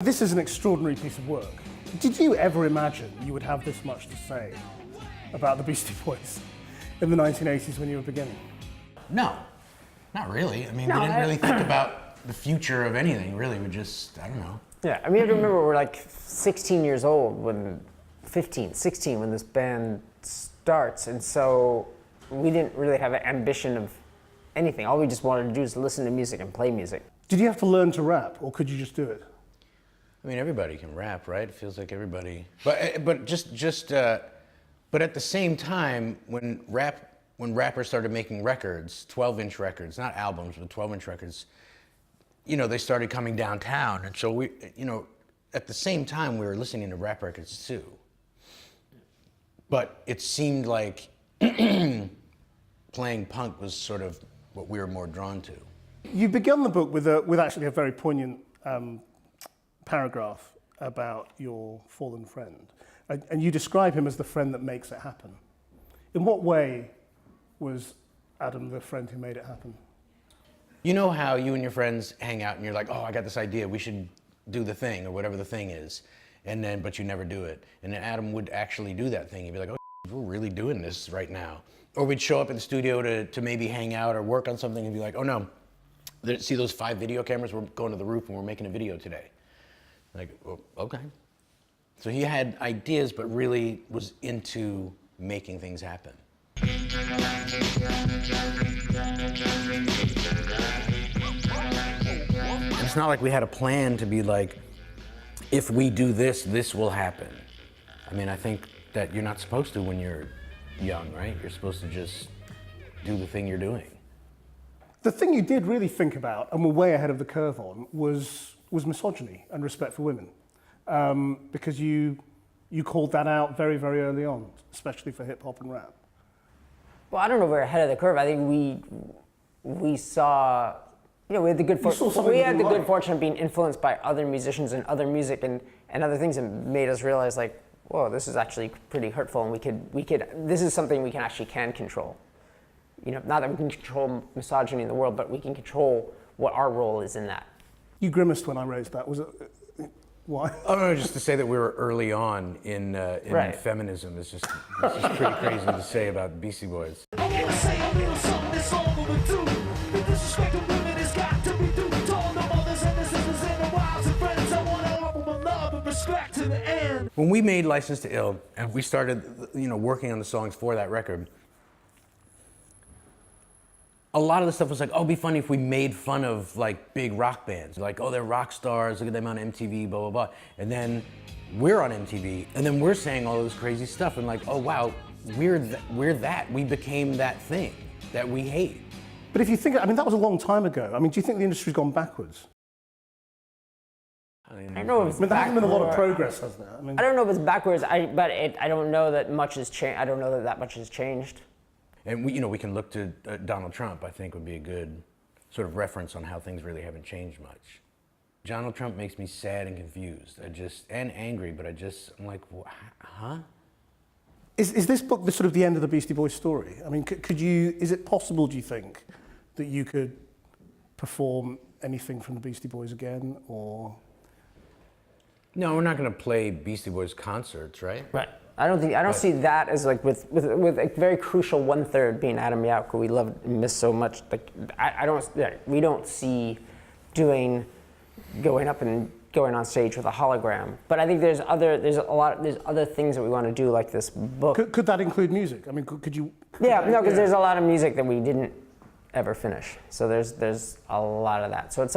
This is an extraordinary piece of work. Did you ever imagine you would have this much to say about the Beastie Boys in the 1980s when you were beginning? No, not really. I mean, we didn't really think about the future of anything, really. We just, I don't know. Yeah, I mean, I remember we're like 16 years old when, 15, 16 when this band starts, and so we didn't really have an ambition of anything. All we just wanted to do is listen to music and play music. Did you have to learn to rap, or could you just do it? I mean, everybody can rap, right? It feels like everybody. But at the same time, when rappers started making records, 12-inch records, not albums, but 12-inch records, you know, they started coming downtown, and so we, you know, at the same time we were listening to rap records too. But it seemed like playing punk was sort of what we were more drawn to. You began the book with actually a very poignant paragraph about your fallen friend, and you describe him as the friend that makes it happen. In what way was Adam the friend who made it happen? You know how you and your friends hang out and you're like, oh, I got this idea, we should do the thing, or whatever the thing is, and then, but you never do it. And then Adam would actually do that thing. He'd be like, oh, we're really doing this right now. Or we'd show up in the studio to maybe hang out or work on something and be like, oh no, see those 5 video cameras? We're going to the roof and we're making a video today. Like, oh, okay. So he had ideas, but really was into making things happen. It's not like we had a plan to be like, if we do this, this will happen. I mean, I think that you're not supposed to when you're young, right? You're supposed to just do the thing you're doing. The thing you did really think about, and were way ahead of the curve on, was misogyny and respect for women. Because you called that out very, very early on, especially for hip hop and rap. Well, I don't know if we're ahead of the curve. I think we saw, you know, we had the good fortune of being influenced by other musicians and other music and other things that made us realize, like, whoa, this is actually pretty hurtful, and we could this is something we can control. You know, not that we can control misogyny in the world, but we can control what our role is in that. You grimaced when I raised that. Was it? Why? Oh no, just to say that we were early on in right. Feminism is just pretty crazy to say about Beastie Boys. I wanna say a little something that's all overdue. The disrespect of women has got to be due to all the mothers and the sisters and the wives and friends. I wanna offer my love and respect to the end. When we made License to Ill and we started, you know, working on the songs for that record, a lot of the stuff was like, oh, it'd be funny if we made fun of like big rock bands. Like, oh, they're rock stars, look at them on MTV, blah, blah, blah. And then we're on MTV, and then we're saying all this crazy stuff, and like, oh wow, we're that. We became that thing that we hate. But if you think, I mean, that was a long time ago. I mean, do you think the industry's gone backwards? I don't know if it's there hasn't been a lot of progress, has there? I mean, I don't know if it's backwards, but I don't know that much has changed. I don't know that much has changed. And we can look to Donald Trump, I think would be a good sort of reference on how things really haven't changed much. Donald Trump makes me sad and confused. And angry, but I'm like, huh? Is this book the sort of the end of the Beastie Boys story? I mean, is it possible, do you think, that you could perform anything from the Beastie Boys again, or? No, we're not gonna play Beastie Boys concerts, right? Right. I don't see that as like with a very crucial 1/3 being Adam Yauch, who we love and miss so much. Like we don't see going on stage with a hologram. But I think there's other things that we want to do, like this book. Could that include music? I mean, could you? Yeah, no, because there's a lot of music that we didn't ever finish. So there's a lot of that. So at some